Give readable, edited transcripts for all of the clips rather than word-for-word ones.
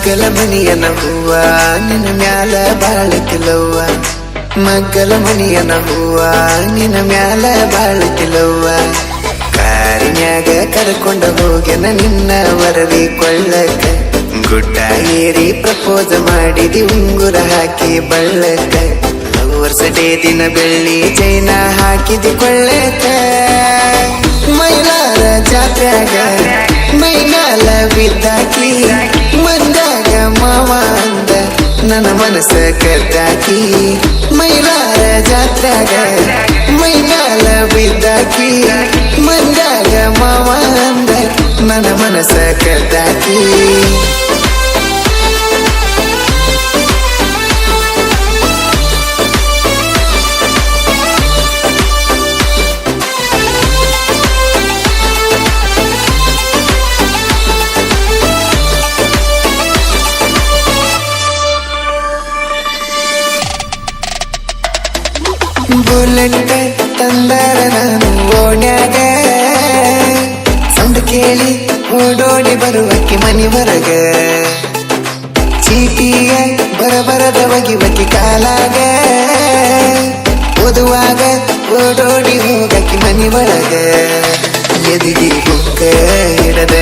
ಮಗ್ಗಲ ಮನಿಯನ ಹೂವ ನಿನ್ನ ಮ್ಯಾಲ ಬಾಳಕಿಲವ್ವ ಮಗ್ಗಲ ಮನಿಯನ ಹೂವ ನಿನ್ನ ಮ್ಯಾಲ ಬಾಳಕಿಲವ್ವ ಕಾರಿನ್ಯಾಗ ಕರ್ಕೊಂಡ ಹೋಗ್ಯನ ನಿನ್ನ ವರದಿ ಕೊಳ್ಳಕ ಗುಡ್ಡ ಏರಿ ಪ್ರಪೋಸ್ ಮಾಡಿದಿ ಉಂಗುರ ಹಾಕಿ ಬಳ್ಳಕ ವರ್ಷ ಡೇ ದಿನ ಬೆಳ್ಳಿ ಚೈನ ಹಾಕಿದಿ ಕೊಳ್ಳಕ ಮೈಲಾರ ಜಾತ್ರ್ಯಾಗ ಮೈಗಾಲ ಬಿದ್ದಾಕಿ ಮಂದಾಗ ಮಾವ ಅಂದ ನನ್ನ ಮನಸ್ಸ ಕದ್ದಾಕಿ ಮೈಲಾರ ಜಾತ್ರ್ಯಾಗ ಮೈಗಾಲ ಬಿದ್ದಾಕಿ ಮಂದಾಗ ಮಾವ ಅಂದ ನನ್ನ ಮನಸ್ಸ ಕದ್ದಾಕಿ ಬುಲೆಟ್ ತಂದರ ನಾನು ಓಣ್ಯಾಗ ಸೌಂಡ್ ಕೇಳಿ ಓಡೋಡಿ ಬರುವಕ್ಕೆ ಮನಿ ಹೊರಗ ಚೀಟಿಯ ಬರಬರದ ಒಗಿವಕ್ಕೆ ಕಾಲಾಗ ಓದುವಾಗ ಓಡೋಡಿ ಹೋಗಕ್ಕೆ ಮನಿ ಒಳಗ ಎದಿಗೆ ಬುಕ್ಕ ಹಿಡದ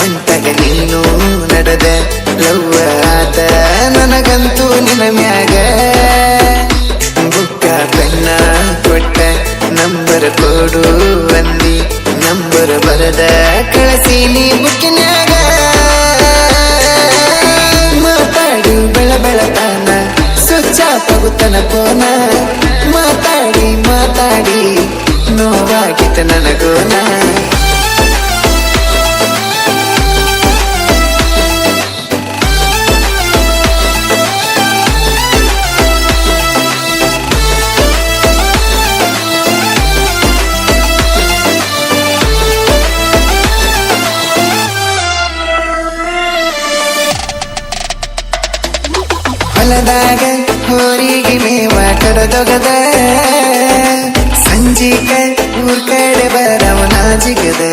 ಅಂತಾಗ ನೀನು ನಡೆದ ಲವ್ವ ಆತ ನನಗಂತೂ ನಿನ್ನ ಮ್ಯಾಗ ಬುಕ್ಕ ಪೆನ್ನ ಕೊಟ್ಟ ನಂಬರ್ ಕೊಡು ಅಂದಿ ನಂಬರ್ ಬರದ ಕಳಿಸೀನಿ ಬುಕ್ಕಿನ್ಯಾಗ ಮಾತಾಡಿ ಬೆಳತಾನ ಸ್ವಚ್ಛ ಪಗುತ್ತನ ಕೋನ ಮಾತಾಡಿ ಮಾತಾಡಿ ನೋವಾಗಿತ್ತ ನನಗೋನ ಹೊಲದಾಗ ಹೋರಿಗೆ ಮೇವ ಕಡದೊಗದ ಸಂಜಿಕ ಊರ್ ಕಡೆ ಬರವನ ಜಿಗದ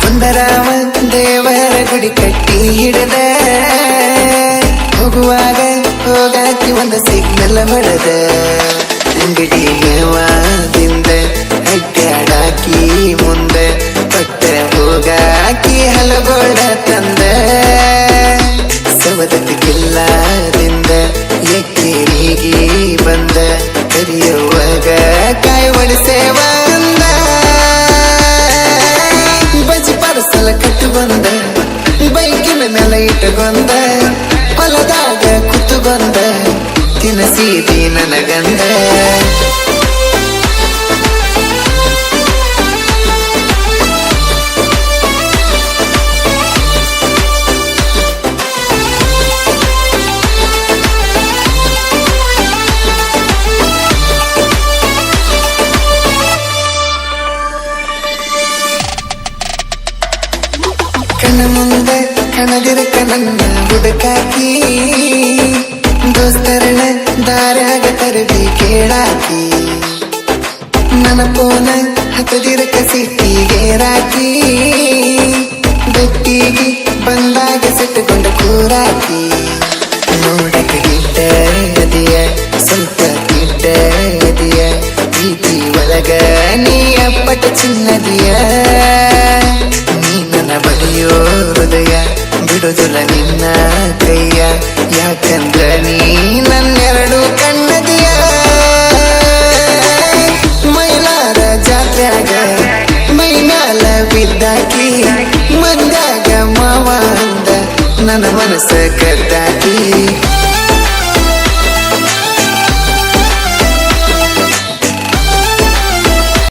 ಕುಂದರಾಮ ದೇವರ ಗುಡಿ ಕಟ್ಟಿ ಹಿಡದ ಹೋಗುವಾಗ ಹೋಗಾಕಿ ಒಂದು ಸಿಗ್ನಲ್ ಹೊಡೆದ ಅಂಗಡಿ ಮೇವಾದಿಂದ ಅಡ್ಡಾಡಾಕಿ ಮುಂದೆ ಪಟ್ಟ ಹೋಗಾಕಿ ಹಲಗೋಳ ತಂದ ಸವದಕ್ಕಿಲ್ಲದಿಂದ ಎಕ್ಕೇರಿಗೆ ಬಂದ ಕರಿಯುವಾಗ ಕಾಯಿ ಒಡಿಸೇವ ಅಂದ ಬಜಿ ಪರಸಲ ಕಟ್ಟುಗೊಂದ ಬೈಕಿನ ಮೇಲೆ ಇಟ್ಟುಗೊಂದ ಹೊಲದಾಗ ಕುತ್ತುಗೊಂದ ತಿನಸೀದಿ ನನಗಂದ ಕಣ್ಣ ಮುಂದೆ ಕಣದಿರಕ ನನ್ನ ಹುಡುಕಾಕಿ ದೋಸ್ತರಣ ದಾರ್ಯಾಗ ತರಬಿ ಕೇಳಾಕಿ ನನ್ನ ಪೋನ ಹತ್ತದಿರಕ ಸಿಟ್ಟಿಗೆ ರಾಕಿ ಬೆಟ್ಟಿಗೆ ಬಂದಾಗ ಸಿಟ್ಟುಕೊಂಡ ಕೂರಾಕಿ ನೋಡಕ ಗಿಡ್ಡ ಅದಿಯ ಸ್ವಲ್ಪ ಗಿಡ್ಡ ಅದಿಯ ಪ್ರೀತಿ ಒಳಗ ನೀ ಅಪ್ಪಟ ಚಿನ್ನದಿಯ ಬಡಿಯೋ ಹೃದಯ ಬಿಡುದಿಲ್ಲ ನಿನ್ನ